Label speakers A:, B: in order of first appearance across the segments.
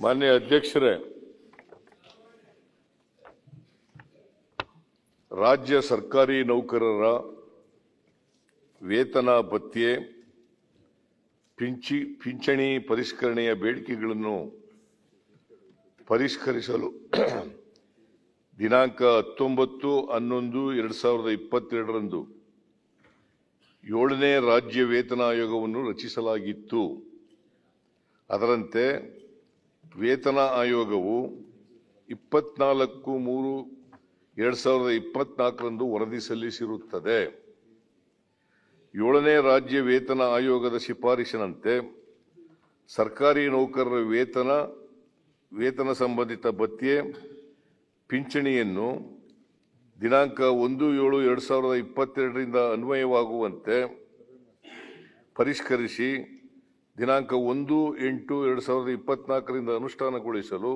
A: ಮಾನ್ಯ ಅಧ್ಯಕ್ಷರೇ, ರಾಜ್ಯ ಸರ್ಕಾರಿ ನೌಕರರ ವೇತನ ಭತ್ಯೆ ಪಿಂಚಣಿ ಪರಿಷ್ಕರಣೆಯ ಬೇಡಿಕೆಗಳನ್ನು ಪರಿಷ್ಕರಿಸಲು ದಿನಾಂಕ 19/11/2022ರಂದು 7ನೇ ರಾಜ್ಯ ವೇತನ ಆಯೋಗವನ್ನು ರಚಿಸಲಾಗಿತ್ತು. ಅದರಂತೆ ವೇತನ ಆಯೋಗವು 24/3/2024ರಂದು ವರದಿ ಸಲ್ಲಿಸಿರುತ್ತದೆ. 7ನೇ ರಾಜ್ಯ ವೇತನ ಆಯೋಗದ ಶಿಫಾರಸಿನಂತೆ ಸರ್ಕಾರಿ ನೌಕರರ ವೇತನ ಸಂಬಂಧಿತ ಭತ್ಯೆ ಪಿಂಚಣಿಯನ್ನು ದಿನಾಂಕ 1/7/2022ರಿಂದ ಅನ್ವಯವಾಗುವಂತೆ ಪರಿಷ್ಕರಿಸಿ ದಿನಾಂಕ 1/8/2024ರಿಂದ ಅನುಷ್ಠಾನಗೊಳಿಸಲು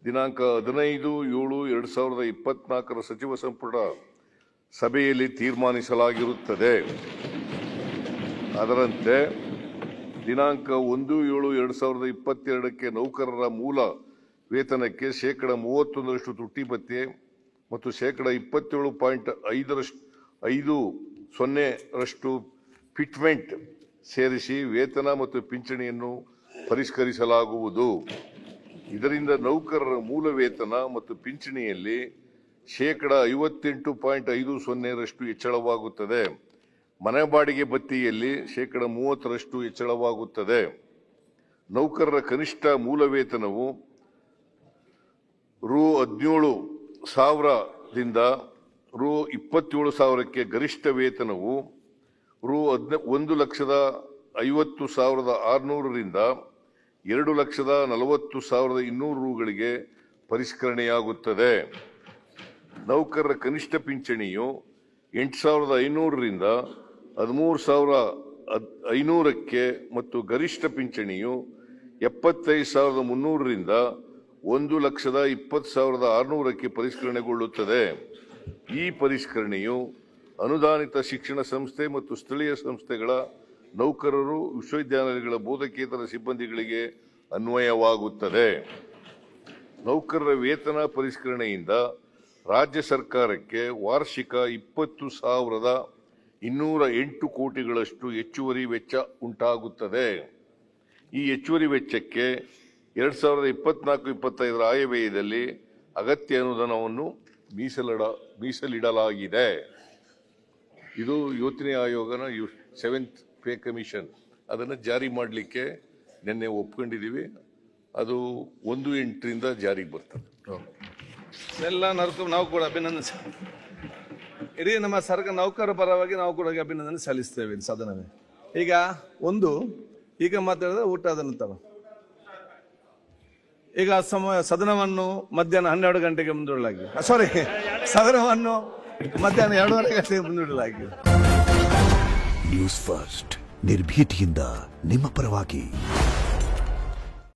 A: ದಿನಾಂಕ 15/7/2024ರ ಸಚಿವ ಸಂಪುಟ ಸಭೆಯಲ್ಲಿ ತೀರ್ಮಾನಿಸಲಾಗಿರುತ್ತದೆ. ಅದರಂತೆ ದಿನಾಂಕ 1/7/2022ಕ್ಕೆ ನೌಕರರ ಮೂಲ ವೇತನಕ್ಕೆ ಶೇಕಡಾ 31% ತುಟ್ಟಿ ಭತ್ಯೆ ಮತ್ತು ಶೇಕಡಾ 27.50% ಫಿಟ್ಮೆಂಟ್ ಸೇರಿಸಿ ವೇತನ ಮತ್ತು ಪಿಂಚಣಿಯನ್ನು ಪರಿಷ್ಕರಿಸಲಾಗುವುದು. ಇದರಿಂದ ನೌಕರರ ಮೂಲ ವೇತನ ಮತ್ತು ಪಿಂಚಣಿಯಲ್ಲಿ ಶೇಕಡಾ 58.50% ಹೆಚ್ಚಳವಾಗುತ್ತದೆ. ಮನೆ ಬಾಡಿಗೆ ಭತ್ಯೆಯಲ್ಲಿ ಶೇಕಡಾ 30% ಹೆಚ್ಚಳವಾಗುತ್ತದೆ. ನೌಕರರ ಕನಿಷ್ಠ ಮೂಲ ವೇತನವು ರೂ. 17,000ದಿಂದ ರೂ. 27,000ಕ್ಕೆ, ಗರಿಷ್ಠ ವೇತನವು ರೂ. 1,50,600ರಿಂದ 2,40,200 ಪರಿಷ್ಕರಣೆಯಾಗುತ್ತದೆ. ನೌಕರರ ಕನಿಷ್ಠ ಪಿಂಚಣಿಯು 8,500ರಿಂದ 13,500ಕ್ಕೆ ಮತ್ತು ಗರಿಷ್ಠ ಪಿಂಚಣಿಯು 75,300ರಿಂದ 1,20,600ಕ್ಕೆ ಪರಿಷ್ಕರಣೆಗೊಳ್ಳುತ್ತದೆ. ಈ ಪರಿಷ್ಕರಣೆಯು ಅನುದಾನಿತ ಶಿಕ್ಷಣ ಸಂಸ್ಥೆ ಮತ್ತು ಸ್ಥಳೀಯ ಸಂಸ್ಥೆಗಳ ನೌಕರರು, ವಿಶ್ವವಿದ್ಯಾಲಯಗಳ ಬೋಧಕೇತರ ಸಿಬ್ಬಂದಿಗಳಿಗೆ ಅನ್ವಯವಾಗುತ್ತದೆ. ನೌಕರರ ವೇತನ ಪರಿಷ್ಕರಣೆಯಿಂದ ರಾಜ್ಯ ಸರ್ಕಾರಕ್ಕೆ ವಾರ್ಷಿಕ 20,208 ಕೋಟಿಗಳಷ್ಟು ಹೆಚ್ಚುವರಿ ವೆಚ್ಚ ಉಂಟಾಗುತ್ತದೆ. ಈ ಹೆಚ್ಚುವರಿ ವೆಚ್ಚಕ್ಕೆ 2024-25 ಆಯವ್ಯಯದಲ್ಲಿ ಅಗತ್ಯ ಅನುದಾನವನ್ನು ಮೀಸಲಿಡಲಾಗಿದೆ. ಇದು ಯೋಜನೆ ಆಯೋಗನ 7th ಪೇ ಕಮಿಷನ್ ಅದನ್ನು ಜಾರಿ ಮಾಡಲಿಕ್ಕೆ ನಿನ್ನೆ ಒಪ್ಕೊಂಡಿದ್ದೀವಿ. ಅದು 1/8ರಿಂದ ಜಾರಿಗೆ ಬರ್ತದೆ.
B: ಎಲ್ಲ ನಾವು ಕೂಡ ಅಭಿನಂದನೆ ಇಡೀ ನಮ್ಮ ಸರ್ಕಾರ ನೌಕರರ ಪರವಾಗಿ ನಾವು ಕೂಡ ಅಭಿನಂದನೆ ಸಲ್ಲಿಸ್ತೇವೆ ಸದನವೇ. ಈಗ ಮಾತಾಡಿದ್ರೆ ಊಟದ ನಂತರ ಈಗ ಸದನವನ್ನು ಮಧ್ಯಾಹ್ನ 12 ಗಂಟೆಗೆ ಮುಂದೂಡಲಾಗಿದೆ. ಸದನವನ್ನು ಮಧ್ಯಾಹ್ನ 2:30 ಗಂಟೆಗೆ ಮುಂದೂಡಲಾಗಿದೆ.
C: ನ್ಯೂಸ್ ಫಸ್ಟ್, ನಿರ್ಭೀತಿಯಿಂದ ನಿಮ್ಮ ಪರವಾಗಿ.